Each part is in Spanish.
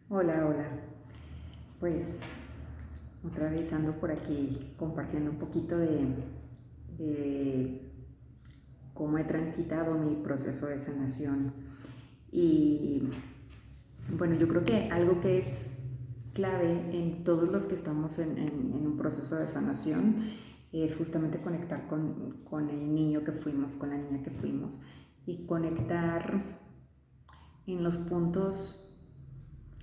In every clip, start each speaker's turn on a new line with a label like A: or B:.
A: Hola, hola. Pues otra vez ando por aquí compartiendo un poquito de cómo he transitado mi proceso de sanación. Y bueno, yo creo que algo que es clave en todos los que estamos en un proceso de sanación es justamente conectar con el niño que fuimos, con la niña que fuimos, y conectar en los puntos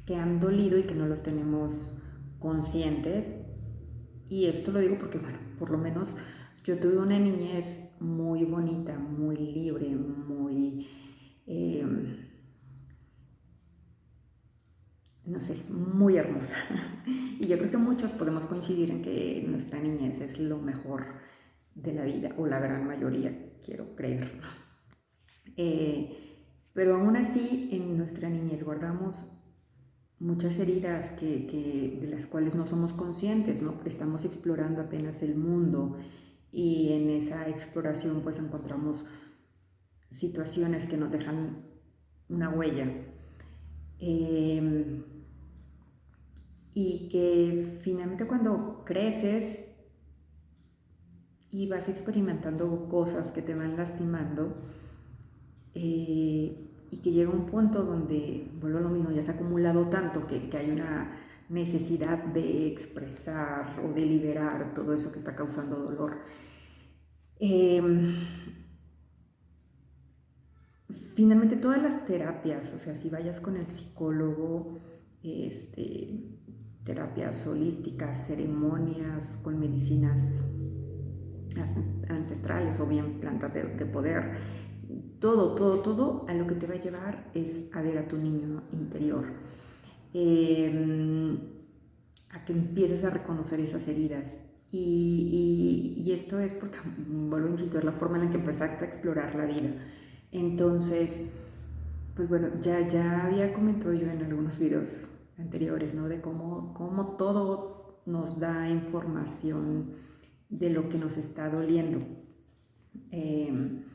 A: que han dolido y que no los tenemos conscientes. Y esto lo digo porque, bueno, por lo menos yo tuve una niñez muy bonita, muy libre, muy, eh, no sé, muy hermosa. Y yo creo que muchos podemos coincidir en que nuestra niñez es lo mejor de la vida, o la gran mayoría, quiero creer. Pero aún así, en nuestra niñez guardamos muchas heridas de las cuales no somos conscientes, ¿no? Estamos explorando apenas el mundo y en esa exploración pues encontramos situaciones que nos dejan una huella eh, y que finalmente cuando creces y vas experimentando cosas que te van lastimando, y que llega un punto donde, vuelvo a lo mismo, ya se ha acumulado tanto que hay una necesidad de expresar o de liberar todo eso que está causando dolor. Eh, Finalmente todas las terapias, o sea, si vayas con el psicólogo, terapias holísticas, ceremonias con medicinas ancestrales o bien plantas de poder, todo a lo que te va a llevar es a ver a tu niño interior, eh, a que empieces a reconocer esas heridas. Y esto es porque, vuelvo a insistir, es la forma en la que empezaste a explorar la vida. Entonces, pues bueno, ya había comentado yo en algunos videos anteriores, ¿no? De cómo todo nos da información de lo que nos está doliendo. Eh,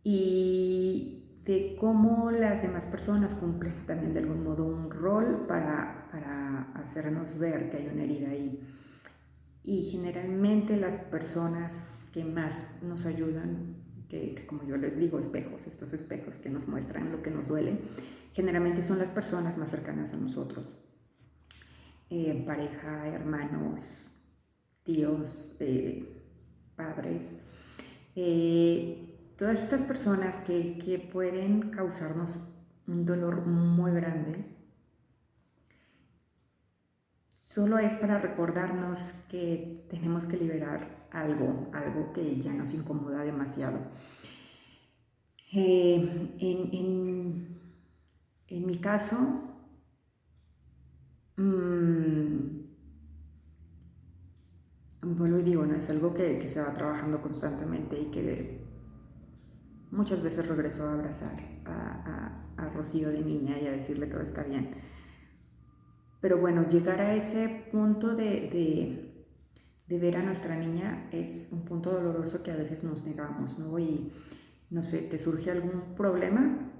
A: y de cómo las demás personas cumplen también de algún modo un rol para hacernos ver que hay una herida ahí. Y generalmente las personas que más nos ayudan, que como yo les digo, espejos, estos espejos que nos muestran lo que nos duele, generalmente son las personas más cercanas a nosotros. Pareja, hermanos, tíos, padres. Todas estas personas que pueden causarnos un dolor muy grande, solo es para recordarnos que tenemos que liberar algo que ya nos incomoda demasiado. Eh, en, en, en mi caso, mmm, vuelvo y digo, no es algo que se va trabajando constantemente y que muchas veces regreso a abrazar a Rocío de niña y a decirle todo está bien. Pero bueno, llegar a ese punto de ver a nuestra niña es un punto doloroso que a veces nos negamos, ¿no? Y no sé, te surge algún problema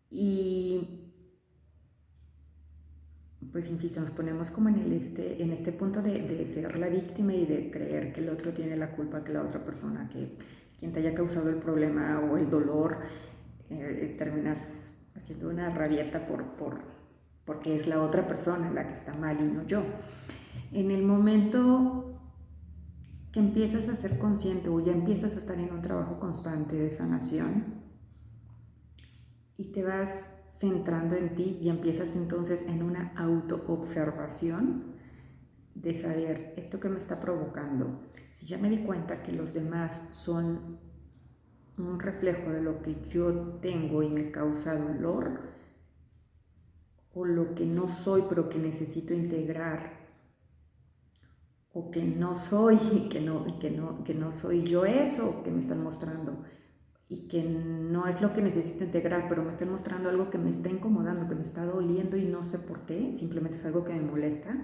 A: y pues insisto, nos ponemos como en este punto de ser la víctima y de creer que el otro tiene la culpa, que la otra persona, que quien te haya causado el problema o el dolor, terminas haciendo una rabieta porque es la otra persona la que está mal y no yo. En el momento que empiezas a ser consciente o ya empiezas a estar en un trabajo constante de sanación y te vas centrando en ti y empiezas entonces en una autoobservación de saber esto que me está provocando. Si ya me di cuenta que los demás son un reflejo de lo que yo tengo y me causa dolor, o lo que no soy pero que necesito integrar, o que no soy, que no soy yo eso que me están mostrando, y que no es lo que necesito integrar, pero me están mostrando algo que me está incomodando, que me está doliendo y no sé por qué, simplemente es algo que me molesta.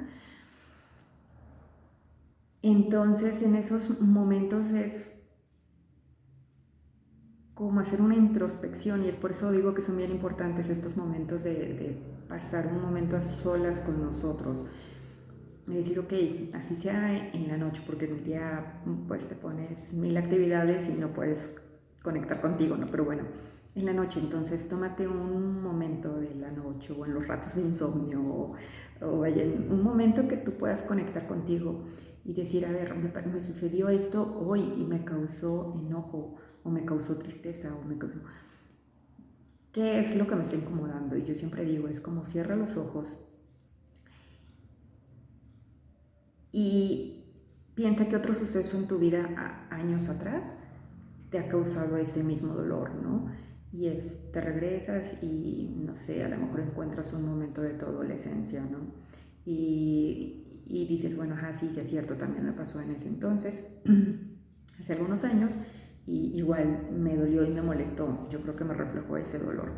A: Entonces en esos momentos es como hacer una introspección, y es por eso digo que son bien importantes estos momentos de pasar un momento a solas con nosotros. Y decir, ok, así sea en la noche, porque en el día pues te pones 1000 actividades y no puedes conectar contigo, ¿no? Pero bueno, en la noche, entonces tómate un momento de la noche o en los ratos de insomnio o vaya, en un momento que tú puedas conectar contigo y decir, a ver, me sucedió esto hoy y me causó enojo o me causó tristeza o me causó... ¿Qué es lo que me está incomodando? Y yo siempre digo, es como cierra los ojos y piensa que otro suceso en tu vida años atrás te ha causado ese mismo dolor, ¿no? Y te regresas y, no sé, a lo mejor encuentras un momento de tu adolescencia, ¿no? Y dices, bueno, ajá, sí, sí es cierto, también me pasó en ese entonces, hace algunos años, y igual me dolió y me molestó, yo creo que me reflejó ese dolor.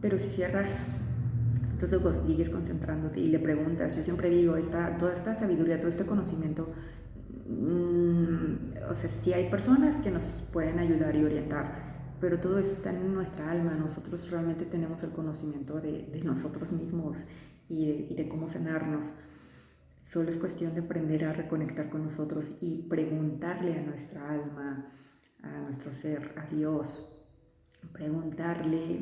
A: Pero si cierras, entonces vos sigues concentrándote y le preguntas, yo siempre digo, toda esta sabiduría, todo este conocimiento, o sea, sí hay personas que nos pueden ayudar y orientar, pero todo eso está en nuestra alma. Nosotros realmente tenemos el conocimiento de nosotros mismos y de cómo sanarnos. Solo es cuestión de aprender a reconectar con nosotros y preguntarle a nuestra alma, a nuestro ser, a Dios, preguntarle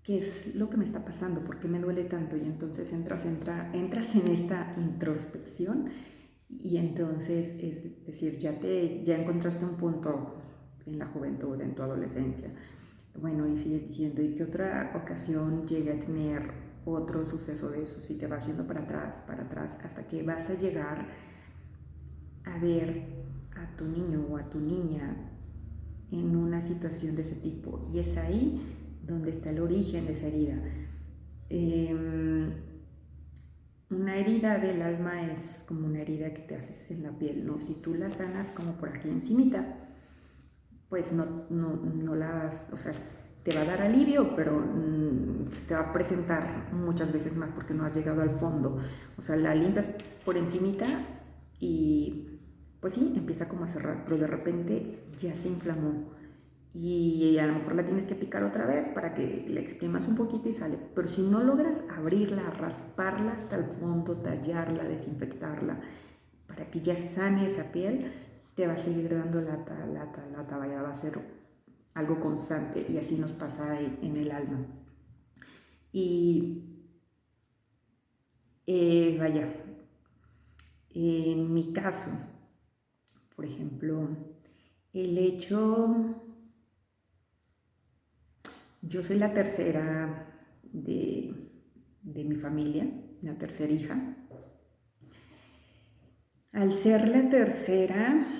A: qué es lo que me está pasando, por qué me duele tanto, y entonces entras en esta introspección y entonces es decir, ya encontraste un punto en la juventud, en tu adolescencia. Bueno, y sigues diciendo, ¿y qué otra ocasión llegue a tener otro suceso de eso? Si te vas yendo para atrás, hasta que vas a llegar a ver a tu niño o a tu niña en una situación de ese tipo. Y es ahí donde está el origen de esa herida. Una herida del alma es como una herida que te haces en la piel, ¿no? Si tú la sanas como por aquí encimita, pues no la vas, o sea, te va a dar alivio, pero te va a presentar muchas veces más porque no has llegado al fondo. O sea, la limpias por encimita y pues sí, empieza como a cerrar, pero de repente ya se inflamó. Y a lo mejor la tienes que picar otra vez para que le exprimas un poquito y sale. Pero si no logras abrirla, rasparla hasta el fondo, tallarla, desinfectarla, para que ya sane esa piel, te va a seguir dando lata, vaya, va a ser algo constante, y así nos pasa en el alma. Y vaya, en mi caso, por ejemplo, el hecho, yo soy la tercera de mi familia, la tercera hija. Al ser la tercera,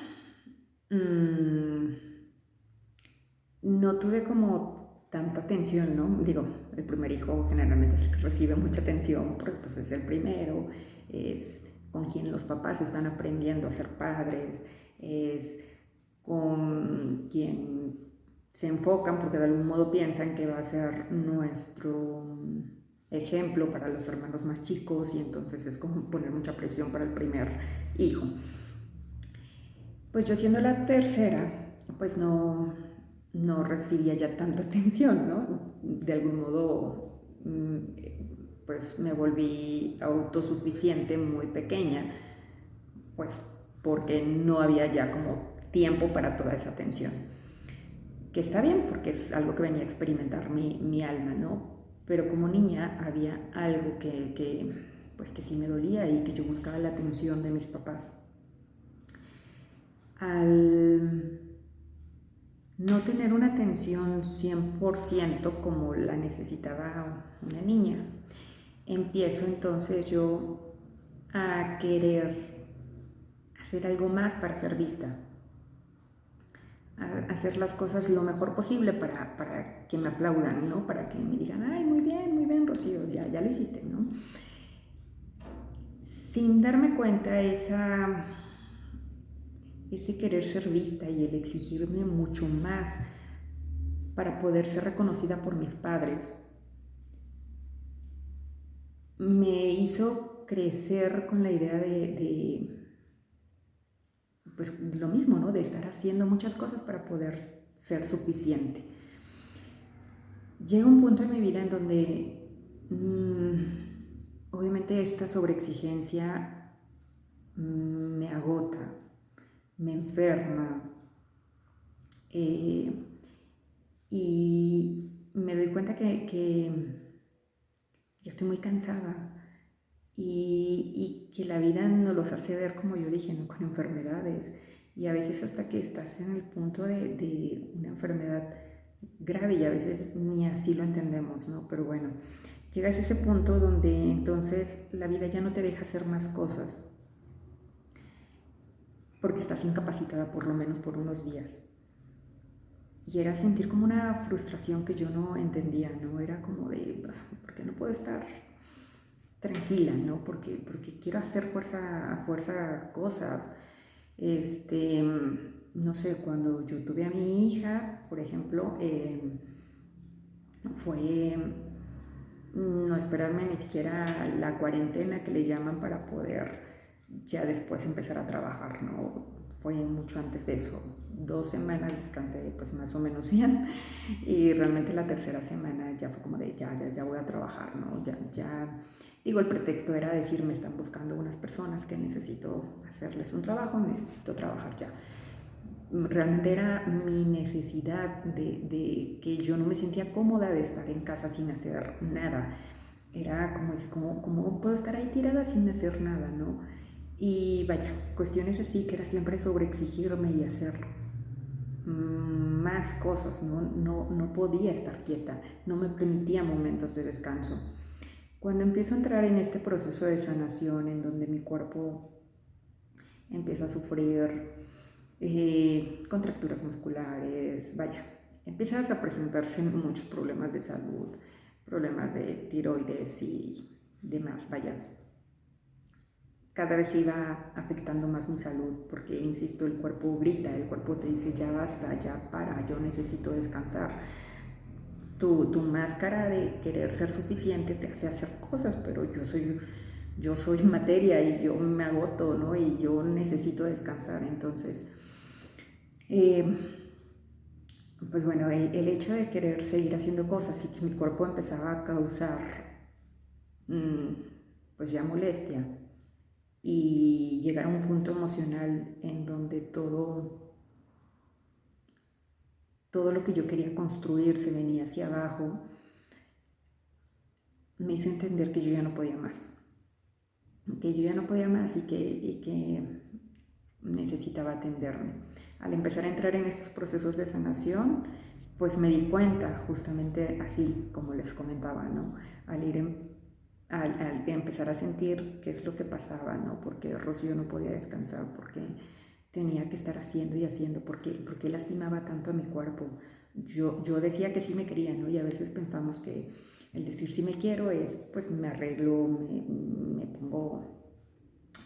A: no tuve como tanta atención, ¿no? Digo, el primer hijo generalmente es el que recibe mucha atención porque pues es el primero, es con quien los papás están aprendiendo a ser padres, es con quien se enfocan porque de algún modo piensan que va a ser nuestro ejemplo para los hermanos más chicos, y entonces es como poner mucha presión para el primer hijo. Pues yo siendo la tercera, pues no recibía ya tanta atención, ¿no? De algún modo, pues me volví autosuficiente muy pequeña, pues porque no había ya como tiempo para toda esa atención. Que está bien, porque es algo que venía a experimentar mi alma, ¿no? Pero como niña había algo pues que sí me dolía y que yo buscaba la atención de mis papás. Al no tener una atención 100% como la necesitaba una niña, empiezo entonces yo a querer hacer algo más para ser vista, a hacer las cosas lo mejor posible para que me aplaudan, ¿no? Para que me digan, ay, muy bien, Rocío, ya lo hiciste, ¿no? Sin darme cuenta, ese querer ser vista y el exigirme mucho más para poder ser reconocida por mis padres, me hizo crecer con la idea pues lo mismo, ¿no? De estar haciendo muchas cosas para poder ser suficiente. Llega un punto en mi vida en donde obviamente esta sobreexigencia me agota, me enferma, y me doy cuenta que ya estoy muy cansada y que la vida no los hace ver, como yo dije, ¿no? Con enfermedades. Y a veces hasta que estás en el punto de una enfermedad grave y a veces ni así lo entendemos, ¿no? Pero bueno, llegas a ese punto donde entonces la vida ya no te deja hacer más cosas porque estás incapacitada por lo menos por unos días. Y era sentir como una frustración que yo no entendía, ¿no? Era como de, ¿por qué no puedo estar tranquila, ¿no? Porque quiero hacer a fuerza cosas. No sé, cuando yo tuve a mi hija, por ejemplo, fue no esperarme ni siquiera la cuarentena que le llaman para poder ya después empezar a trabajar, ¿no? Fue mucho antes de eso. 2 semanas descansé pues más o menos bien y realmente la tercera semana ya fue como de ya voy a trabajar, ¿no? Digo, el pretexto era decir, me están buscando unas personas que necesito hacerles un trabajo, necesito trabajar ya. Realmente era mi necesidad de que yo no me sentía cómoda de estar en casa sin hacer nada. Era como decir, ¿cómo puedo estar ahí tirada sin hacer nada, no? Y vaya, cuestiones así que era siempre sobreexigirme y hacer más cosas, no podía estar quieta, no me permitía momentos de descanso. Cuando empiezo a entrar en este proceso de sanación en donde mi cuerpo empieza a sufrir contracturas musculares, vaya, empiezan a representarse muchos problemas de salud, problemas de tiroides y demás, vaya. Cada vez iba afectando más mi salud porque, insisto, el cuerpo grita, el cuerpo te dice ya basta, ya para, yo necesito descansar. Tu máscara de querer ser suficiente te hace hacer cosas, pero yo soy materia y yo me agoto, ¿no? Y yo necesito descansar, entonces pues bueno, el hecho de querer seguir haciendo cosas y que mi cuerpo empezaba a causar pues ya molestia y llegar a un punto emocional en donde todo lo que yo quería construir se venía hacia abajo, me hizo entender que yo ya no podía más, y que necesitaba atenderme. Al empezar a entrar en estos procesos de sanación, pues me di cuenta, justamente así como les comentaba, ¿no? Al empezar a sentir qué es lo que pasaba, ¿no? Porque Rocío no podía descansar, porque tenía que estar haciendo y haciendo, porque lastimaba tanto a mi cuerpo. Yo decía que sí me quería, ¿no? Y a veces pensamos que el decir sí me quiero es, pues me arreglo, me pongo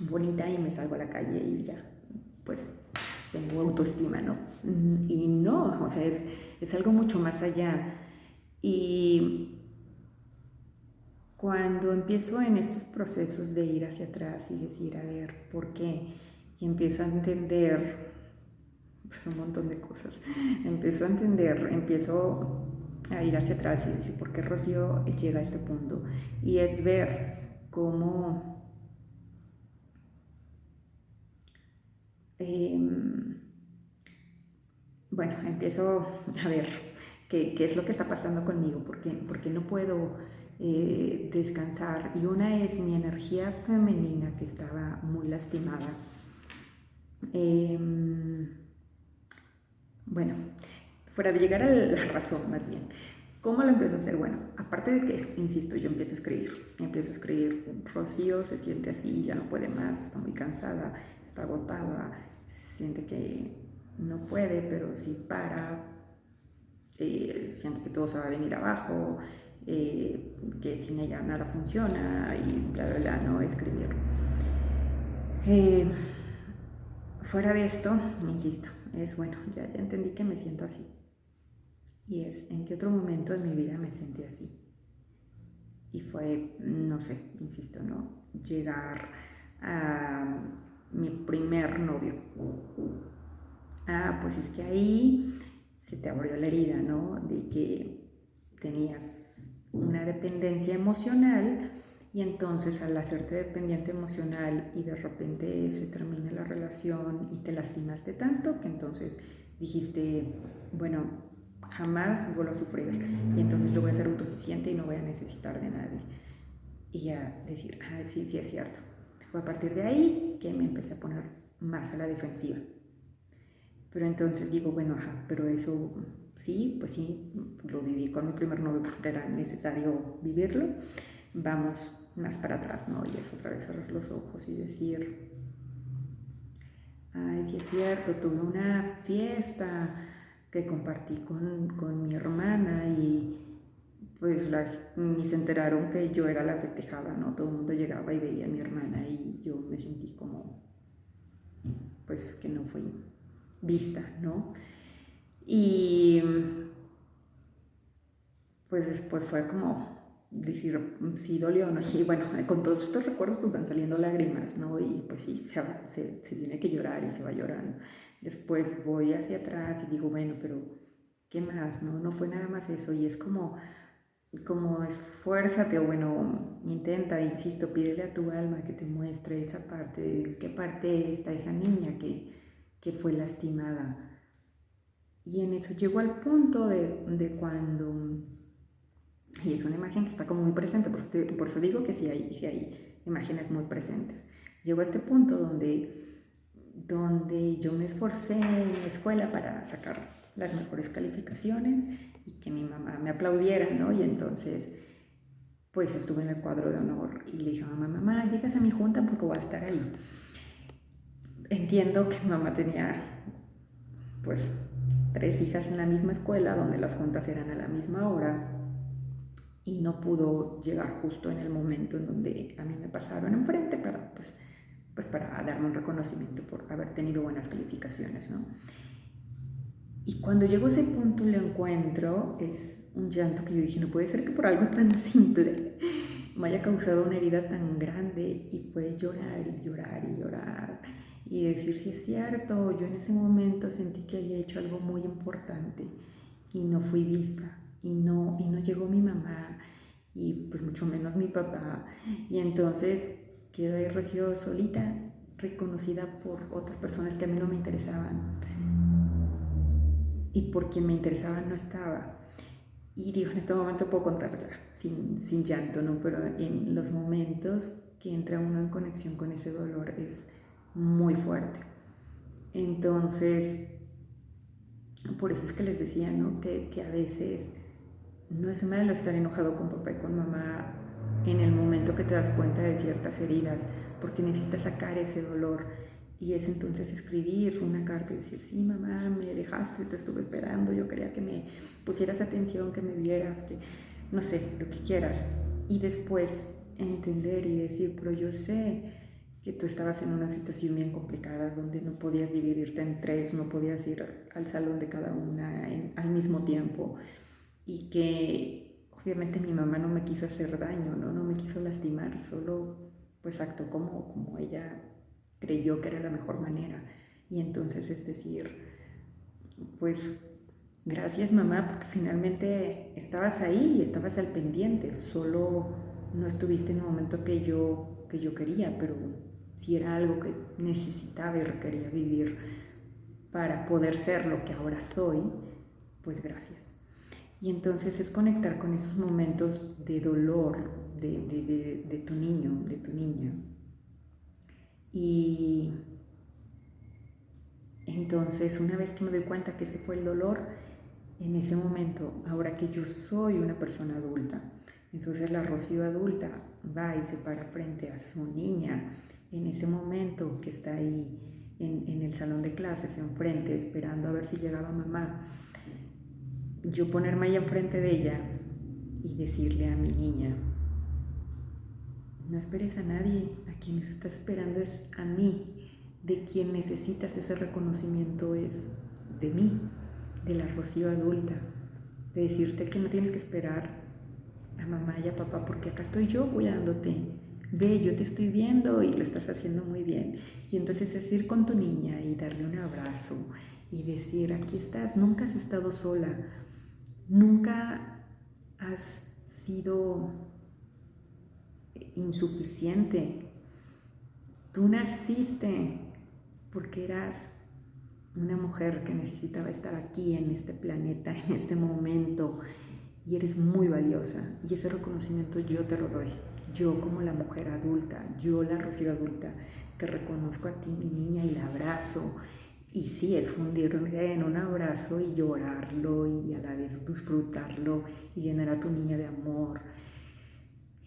A: bonita y me salgo a la calle y ya, pues tengo autoestima, ¿no? Y no, o sea, es algo mucho más allá. Y cuando empiezo en estos procesos de ir hacia atrás y decir, a ver, ¿por qué? Y empiezo a entender pues, un montón de cosas. Empiezo a ir hacia atrás y decir, ¿por qué Rocío llega a este punto? Y es ver cómo bueno, empiezo a ver qué es lo que está pasando conmigo, porque no puedo descansar. Y una es mi energía femenina que estaba muy lastimada. Bueno, fuera de llegar a la razón más bien. ¿Cómo lo empiezo a hacer? Bueno, aparte de que, insisto, yo empiezo a escribir, Rocío se siente así, ya no puede más, está muy cansada, está agotada, siente que no puede, pero si para, siente que todo se va a venir abajo, que sin ella nada funciona y bla, bla, bla, no escribir. Fuera de esto, insisto, es bueno, ya entendí que me siento así. Y es en qué otro momento de mi vida me sentí así. Y fue, no sé, insisto, ¿no? Llegar a mi primer novio. Pues es que ahí se te abrió la herida, ¿no? De que tenías una dependencia emocional y entonces al hacerte dependiente emocional y de repente se termina la relación y te lastimaste tanto que entonces dijiste, bueno, jamás vuelvo a sufrir y entonces yo voy a ser autosuficiente y no voy a necesitar de nadie. Y a decir, sí, sí es cierto. Fue a partir de ahí que me empecé a poner más a la defensiva. Pero entonces digo, bueno, pero eso sí, pues sí, lo viví con mi primer novio porque era necesario vivirlo. Vamos más para atrás, ¿no? Y es otra vez cerrar los ojos y decir, sí es cierto, tuve una fiesta que compartí con mi hermana y pues ni se enteraron que yo era la festejada, ¿no? Todo el mundo llegaba y veía a mi hermana y yo me sentí como, pues que no fui vista, ¿no? Y pues después fue como decir, sí dolió, ¿no? Y bueno, con todos estos recuerdos pues van saliendo lágrimas, ¿no? Y pues sí, se tiene que llorar y se va llorando. Después voy hacia atrás y digo, bueno, pero ¿qué más? No fue nada más eso. Y es como esfuérzate o bueno, intenta, insisto, pídele a tu alma que te muestre esa parte, de qué parte está esa niña que fue lastimada. Y en eso llegó al punto de cuando, y es una imagen que está como muy presente, por eso digo que sí hay imágenes muy presentes. Llegó a este punto donde yo me esforcé en la escuela para sacar las mejores calificaciones y que mi mamá me aplaudiera, ¿no? Y entonces, pues estuve en el cuadro de honor y le dije a mamá, llegas a mi junta porque voy a estar ahí. Entiendo que mi mamá tenía, pues, 3 hijas en la misma escuela, donde las juntas eran a la misma hora, y no pudo llegar justo en el momento en donde a mí me pasaron enfrente para, pues para darme un reconocimiento por haber tenido buenas calificaciones, ¿no? Y cuando llego a ese punto lo encuentro, es un llanto que yo dije, no puede ser que por algo tan simple me haya causado una herida tan grande, y fue llorar y llorar y llorar y decir, sí es cierto, yo en ese momento sentí que había hecho algo muy importante y no fui vista y no llegó mi mamá y pues mucho menos mi papá, y entonces quedo ahí Rocío solita, reconocida por otras personas que a mí no me interesaban y por quien me interesaba no estaba. Y digo, en este momento puedo contar ya, sin llanto, ¿no? Pero en los momentos que entra uno en conexión con ese dolor es muy fuerte. Entonces, por eso es que les decía, ¿no? Que a veces no es malo estar enojado con papá y con mamá en el momento que te das cuenta de ciertas heridas, porque necesitas sacar ese dolor. Y es entonces escribir una carta y decir, sí, mamá, me dejaste, te estuve esperando, yo quería que me pusieras atención, que me vieras, que no sé, lo que quieras. Y después entender y decir, pero yo sé que tú estabas en una situación bien complicada donde no podías dividirte en 3, no podías ir al salón de cada una al mismo tiempo, y que obviamente mi mamá no me quiso hacer daño, no me quiso lastimar, solo pues actuó como ella creyó que era la mejor manera. Y entonces es decir, pues gracias mamá, porque finalmente estabas ahí y estabas al pendiente, solo no estuviste en el momento que yo quería, pero si era algo que necesitaba y requería vivir para poder ser lo que ahora soy, pues gracias. Y entonces es conectar con esos momentos de dolor de tu niño, de tu niña. Y entonces una vez que me doy cuenta que ese fue el dolor, en ese momento, ahora que yo soy una persona adulta, entonces la Rocío adulta va y se para frente a su niña en ese momento que está ahí en el salón de clases, enfrente, esperando a ver si llegaba mamá. Yo ponerme ahí enfrente de ella y decirle a mi niña, no esperes a nadie, a quien estás esperando es a mí, de quien necesitas ese reconocimiento es de mí, de la Rocío adulta, de decirte que no tienes que esperar a mamá y a papá, porque acá estoy yo cuidándote, ve, yo te estoy viendo y lo estás haciendo muy bien. Y entonces es ir con tu niña y darle un abrazo y decir, aquí estás, nunca has estado sola, nunca has sido insuficiente. Tú naciste porque eras una mujer que necesitaba estar aquí en este planeta, en este momento, y eres muy valiosa. Y ese reconocimiento yo te lo doy. Yo como la mujer adulta, yo la Rocío adulta, te reconozco a ti, mi niña, y la abrazo. Y sí, es fundirme en un abrazo y llorarlo y a la vez disfrutarlo y llenar a tu niña de amor.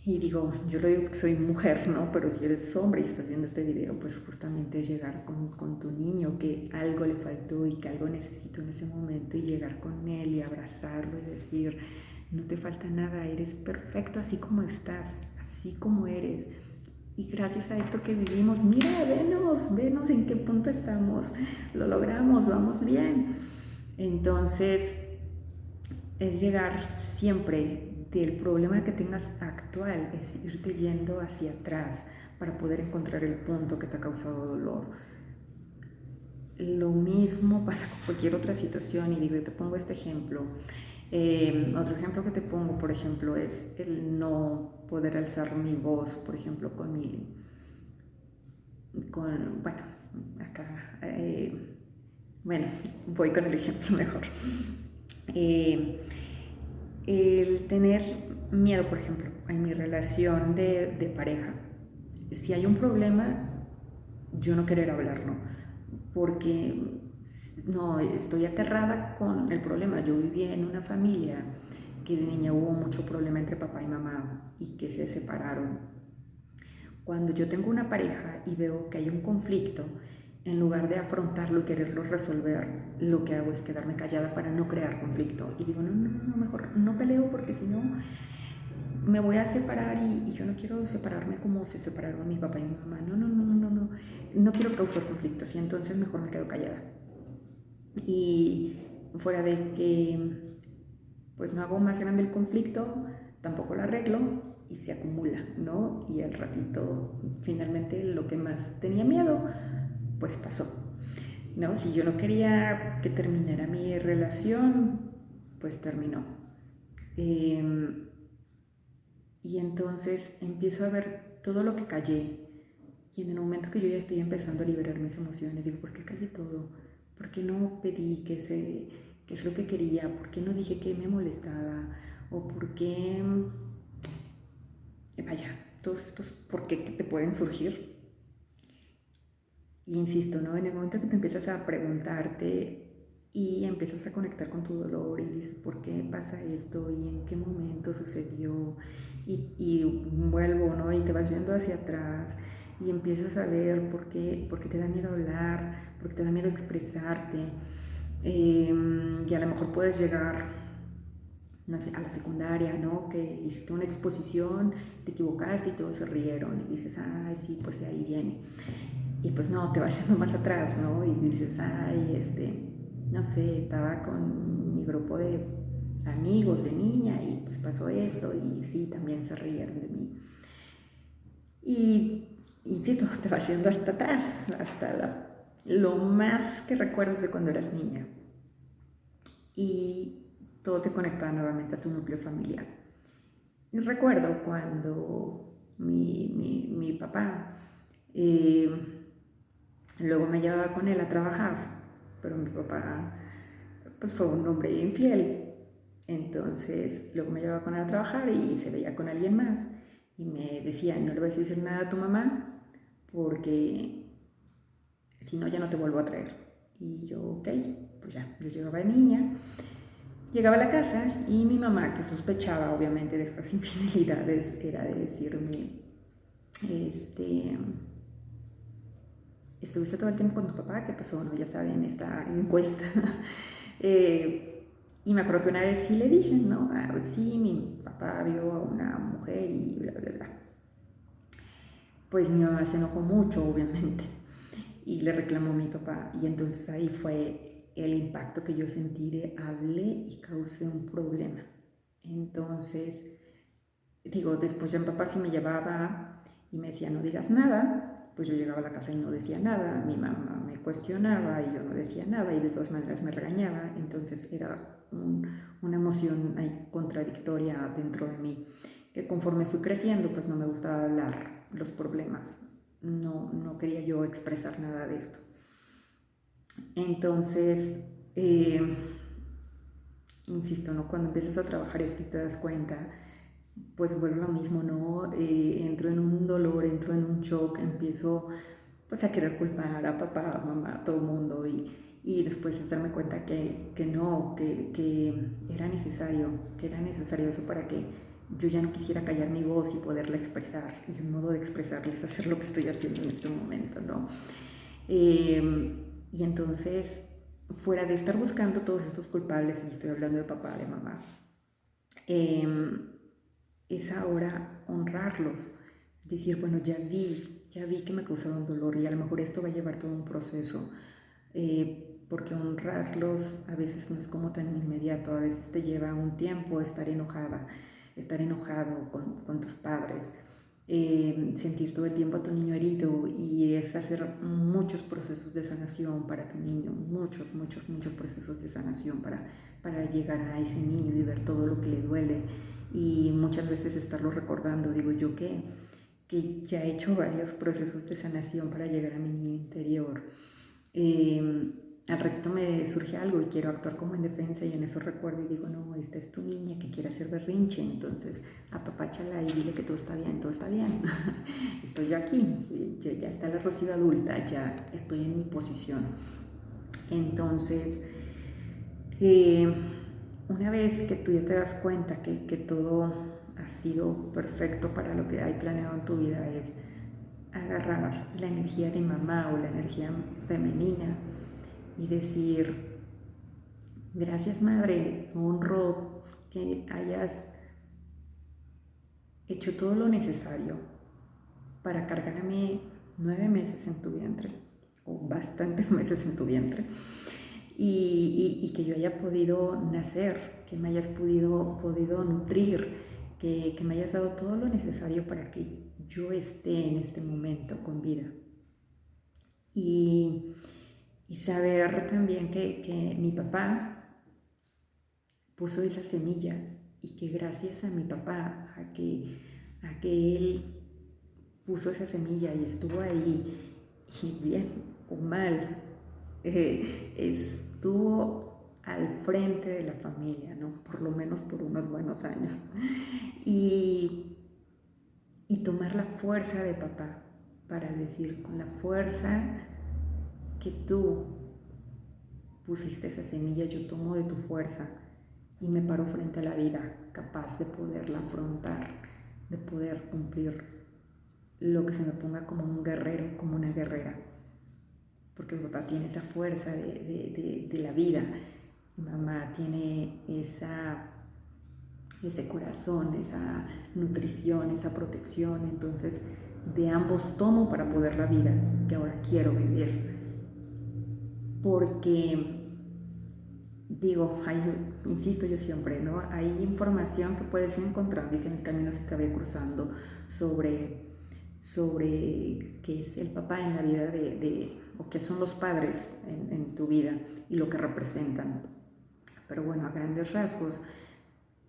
A: Y digo, yo lo digo porque soy mujer, ¿no? Pero si eres hombre y estás viendo este video, pues justamente es llegar con tu niño, que algo le faltó y que algo necesitó en ese momento, y llegar con él y abrazarlo y decir, no te falta nada, eres perfecto así como estás, así como eres. Y gracias a esto que vivimos, mira, venos en qué punto estamos, lo logramos, vamos bien. Entonces, es llegar siempre del problema que tengas actual, es irte yendo hacia atrás para poder encontrar el punto que te ha causado dolor. Lo mismo pasa con cualquier otra situación, y digo, yo te pongo este ejemplo. Otro ejemplo que te pongo, por ejemplo, es el no poder alzar mi voz, por ejemplo, bueno, acá, bueno, voy con el ejemplo mejor. El tener miedo, por ejemplo, en mi relación de pareja. Si hay un problema, yo no querer hablarlo, porque no, estoy aterrada con el problema. Yo viví en una familia que de niña hubo mucho problema entre papá y mamá y que se separaron. Cuando yo tengo una pareja y veo que hay un conflicto, en lugar de afrontarlo y quererlo resolver, lo que hago es quedarme callada para no crear conflicto. Y digo, no, mejor no peleo, porque si no me voy a separar, y yo no quiero separarme como se separaron mi papá y mi mamá. No quiero causar conflictos, y entonces mejor me quedo callada. Y fuera de que pues no hago más grande el conflicto, tampoco lo arreglo y se acumula, ¿no? Y al ratito, finalmente, lo que más tenía miedo, pues pasó, ¿no? Si yo no quería que terminara mi relación, pues terminó. Y entonces empiezo a ver todo lo que callé. Y en el momento que yo ya estoy empezando a liberar mis emociones, digo, ¿por qué callé todo? ¿Por qué no pedí qué es lo que quería? ¿Por qué no dije que me molestaba? ¿O por qué? Vaya, todos estos por qué que te pueden surgir. Y insisto, ¿no? En el momento que tú empiezas a preguntarte y empiezas a conectar con tu dolor y dices, ¿por qué pasa esto? ¿Y en qué momento sucedió? Y vuelvo, ¿no? Y te vas yendo hacia atrás y empiezas a ver por qué te da miedo hablar, por qué te da miedo expresarte. Y a lo mejor puedes llegar, no sé, a la secundaria, ¿no? Que hiciste una exposición, te equivocaste y todos se rieron y dices, ay, sí, pues de ahí viene. Y pues no, te vas yendo más atrás, ¿no? Y dices, ay, no sé, estaba con mi grupo de amigos de niña y pues pasó esto, y sí, también se rieron de mí. Y insisto, te vas yendo hasta atrás, hasta lo más que recuerdas de cuando eras niña. Y todo te conecta nuevamente a tu núcleo familiar. Y recuerdo cuando mi papá, luego me llevaba con él a trabajar, pero mi papá pues fue un hombre infiel. Entonces luego me llevaba con él a trabajar y se veía con alguien más. Y me decía, no le vas a decir nada a tu mamá, porque si no ya no te vuelvo a traer. Y yo, ok, pues ya, yo llegaba de niña. Llegaba a la casa y mi mamá, que sospechaba obviamente de estas infidelidades, era de decirme, ¿estuviste todo el tiempo con tu papá? ¿Qué pasó? No, ya saben, esta encuesta. Y me acuerdo que una vez sí le dije, ¿no? Ah, sí, mi papá vio a una mujer y bla, bla, bla. Pues mi mamá se enojó mucho, obviamente, y le reclamó a mi papá. Y entonces ahí fue el impacto que yo sentí de hablé y causé un problema. Entonces, digo, después ya mi papá sí me llevaba y me decía no digas nada, pues yo llegaba a la casa y no decía nada, mi mamá me cuestionaba y yo no decía nada y de todas maneras me regañaba, entonces era una emoción ahí contradictoria dentro de mí, que conforme fui creciendo pues no me gustaba hablar los problemas, no quería yo expresar nada de esto. Entonces, insisto, ¿no? Cuando empiezas a trabajar esto y te das cuenta, pues vuelve lo mismo, ¿no? Entro en un dolor, entro en un shock, empiezo pues a querer culpar a papá, a mamá, a todo el mundo y después es darme cuenta que no, que era necesario eso para que yo ya no quisiera callar mi voz y poderla expresar. Y un modo de expresarles es hacer lo que estoy haciendo en este momento, ¿no? Y entonces, fuera de estar buscando todos estos culpables, y estoy hablando de papá, de mamá, es ahora honrarlos, decir, bueno, ya vi que me causaron dolor y a lo mejor esto va a llevar todo un proceso, porque honrarlos a veces no es como tan inmediato, a veces te lleva un tiempo estar enojado con tus padres, sentir todo el tiempo a tu niño herido y es hacer muchos procesos de sanación para tu niño, muchos procesos de sanación para llegar a ese niño y ver todo lo que le duele y muchas veces estarlo recordando, digo yo que ya he hecho varios procesos de sanación para llegar a mi niño interior. Al recto me surge algo y quiero actuar como en defensa y en eso recuerdo y digo, no, esta es tu niña que quiere hacer berrinche, entonces apapáchala y dile que todo está bien, estoy yo aquí, ya está la Rocío adulta, ya estoy en mi posición. Entonces, una vez que tú ya te das cuenta que todo ha sido perfecto para lo que hay planeado en tu vida, es agarrar la energía de mamá o la energía femenina y decir, gracias madre, honro que hayas hecho todo lo necesario para cargarme 9 meses en tu vientre, o bastantes meses en tu vientre, y que yo haya podido nacer, que me hayas podido nutrir, que me hayas dado todo lo necesario para que yo esté en este momento con vida. Y saber también que mi papá puso esa semilla y que gracias a mi papá, a que él puso esa semilla y estuvo ahí, y bien o mal, estuvo al frente de la familia, ¿no? Por lo menos por unos buenos años. Y tomar la fuerza de papá para decir, con la fuerza que tú pusiste esa semilla, yo tomo de tu fuerza y me paro frente a la vida, capaz de poderla afrontar, de poder cumplir lo que se me ponga como un guerrero, como una guerrera. Porque mi papá tiene esa fuerza de la vida, mi mamá tiene ese corazón, esa nutrición, esa protección, entonces de ambos tomo para poder la vida que ahora quiero vivir. Porque digo, insisto yo siempre, ¿no? Hay información que puedes ir encontrando y que en el camino se te va cruzando sobre qué es el papá en la vida o qué son los padres en tu vida y lo que representan. Pero bueno, a grandes rasgos,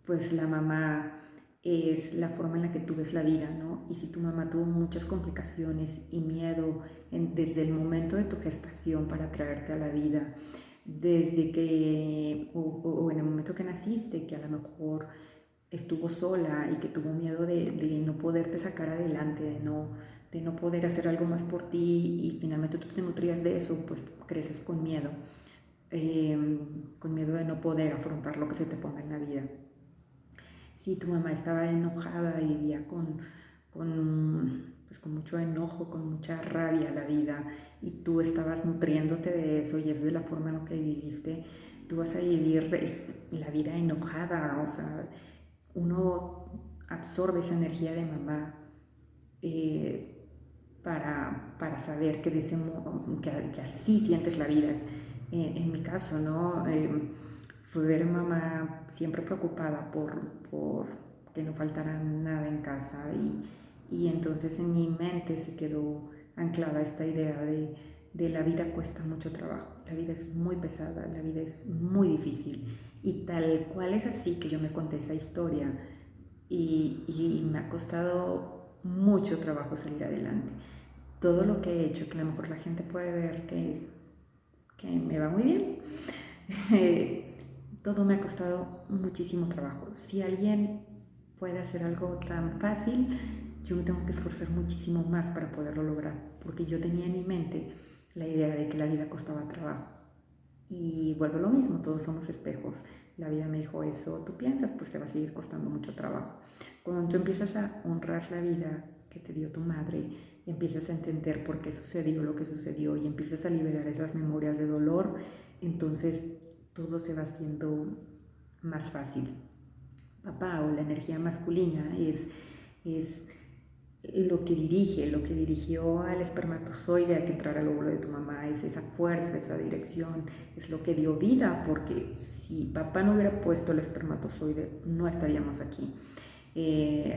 A: pues la mamá es la forma en la que tú ves la vida, ¿no? Y si tu mamá tuvo muchas complicaciones y miedo desde el momento de tu gestación para traerte a la vida, desde que, o en el momento que naciste, que a lo mejor estuvo sola y que tuvo miedo de no poderte sacar adelante, de no poder hacer algo más por ti y finalmente tú te nutrías de eso, pues creces con miedo de no poder afrontar lo que se te ponga en la vida. Si tu mamá estaba enojada y vivía pues con mucho enojo, con mucha rabia a la vida y tú estabas nutriéndote de eso y es de la forma en la que viviste, tú vas a vivir la vida enojada, o sea, uno absorbe esa energía de mamá para saber que así sientes la vida. En mi caso, ¿no? Fue ver a mamá siempre preocupada por que no faltara nada en casa Y entonces en mi mente se quedó anclada esta idea de la vida cuesta mucho trabajo, la vida es muy pesada, la vida es muy difícil. Y tal cual es así que yo me conté esa historia y me ha costado mucho trabajo salir adelante. Todo lo que he hecho, que a lo mejor la gente puede ver que me va muy bien, todo me ha costado muchísimo trabajo. Si alguien puede hacer algo tan fácil, yo me tengo que esforzar muchísimo más para poderlo lograr, porque yo tenía en mi mente la idea de que la vida costaba trabajo. Y vuelvo a lo mismo, todos somos espejos. La vida me dijo eso, tú piensas, pues te va a seguir costando mucho trabajo. Cuando tú empiezas a honrar la vida que te dio tu madre, empiezas a entender por qué sucedió lo que sucedió y empiezas a liberar esas memorias de dolor, entonces todo se va haciendo más fácil. Papá, o la energía masculina es lo que dirige, lo que dirigió al espermatozoide a que entrara al óvulo de tu mamá, es esa fuerza, esa dirección, es lo que dio vida, porque si papá no hubiera puesto el espermatozoide, no estaríamos aquí.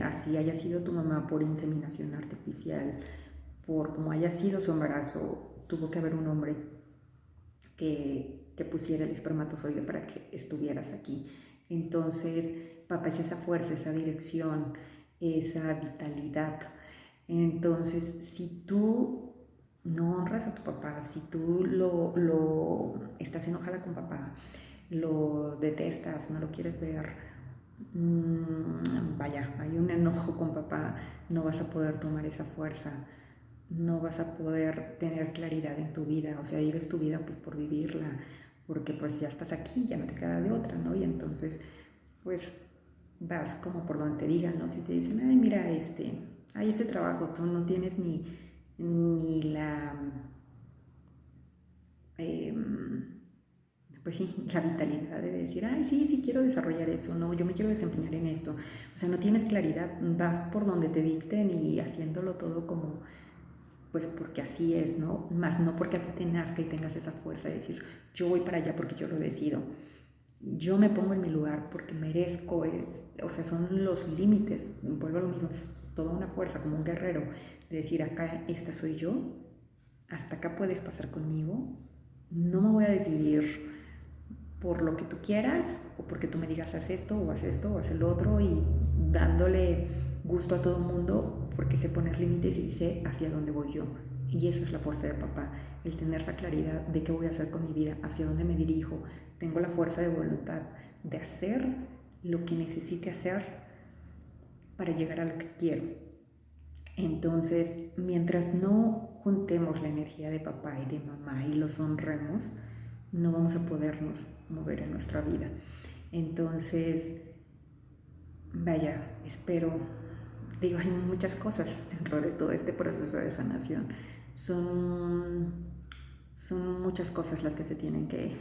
A: Así haya sido tu mamá por inseminación artificial, por como haya sido su embarazo, tuvo que haber un hombre que pusiera el espermatozoide para que estuvieras aquí. Entonces, papá es esa fuerza, esa dirección, esa vitalidad. Entonces, si tú no honras a tu papá, si tú estás enojada con papá, lo detestas, no lo quieres ver, vaya, hay un enojo con papá, no vas a poder tomar esa fuerza, no vas a poder tener claridad en tu vida, o sea, vives tu vida pues por vivirla, porque pues ya estás aquí, ya no te queda de otra, ¿no? Y entonces, pues vas como por donde te digan, ¿no? Si te dicen, ay, mira, hay ese trabajo, tú no tienes ni la, pues sí, la vitalidad de decir, ay, sí, sí quiero desarrollar eso, no, yo me quiero desempeñar en esto. O sea, no tienes claridad, vas por donde te dicten y haciéndolo todo como, pues porque así es, ¿no? Más no porque a ti te nazca y tengas esa fuerza de decir, yo voy para allá porque yo lo decido. Yo me pongo en mi lugar porque merezco, o sea, son los límites, vuelvo a lo mismo, es toda una fuerza, como un guerrero, de decir, acá esta soy yo, hasta acá puedes pasar conmigo, no me voy a decidir por lo que tú quieras o porque tú me digas haz esto o haz el otro y dándole gusto a todo el mundo porque sé poner límites y sé hacia dónde voy yo. Y esa es la fuerza de papá, el tener la claridad de qué voy a hacer con mi vida, hacia dónde me dirijo. Tengo la fuerza de voluntad de hacer lo que necesite hacer para llegar a lo que quiero. Entonces, mientras no juntemos la energía de papá y de mamá y los honremos, no vamos a podernos mover en nuestra vida. Entonces, vaya, espero, digo, hay muchas cosas dentro de todo este proceso de sanación. Son muchas cosas las que se tienen que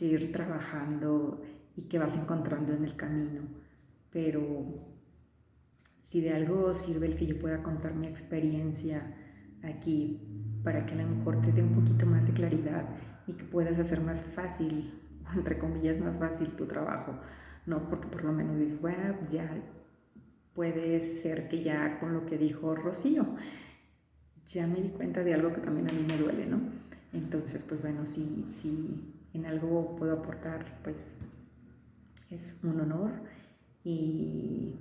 A: ir trabajando y que vas encontrando en el camino. Pero si de algo sirve el que yo pueda contar mi experiencia aquí para que a lo mejor te dé un poquito más de claridad y que puedas hacer más fácil, o entre comillas más fácil tu trabajo, ¿no? Porque por lo menos dices, bueno, ya puede ser que ya con lo que dijo Rocío, ya me di cuenta de algo que también a mí me duele, ¿no? Entonces, pues bueno, si en algo puedo aportar, pues es un honor y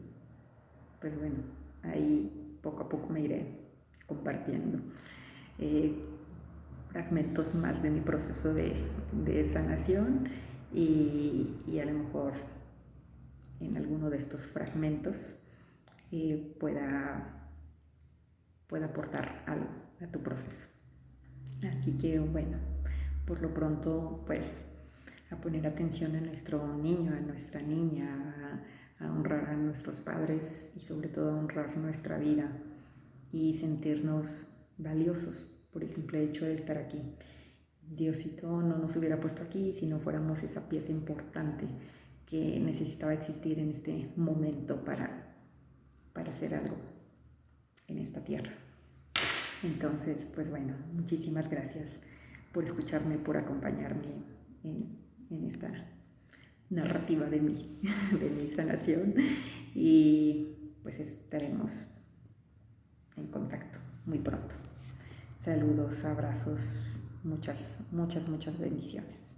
A: pues bueno, ahí poco a poco me iré compartiendo fragmentos más de mi proceso de sanación y a lo mejor en alguno de estos fragmentos pueda aportar algo a tu proceso. Así que bueno, por lo pronto pues a poner atención a nuestro niño, a nuestra niña, a honrar a nuestros padres y sobre todo a honrar nuestra vida y sentirnos valiosos por el simple hecho de estar aquí. Diosito no nos hubiera puesto aquí si no fuéramos esa pieza importante que necesitaba existir en este momento para hacer algo en esta tierra. Entonces, pues bueno, muchísimas gracias por escucharme, por acompañarme en esta narrativa de mi sanación y pues estaremos en contacto muy pronto. Saludos, abrazos, muchas, muchas, muchas bendiciones.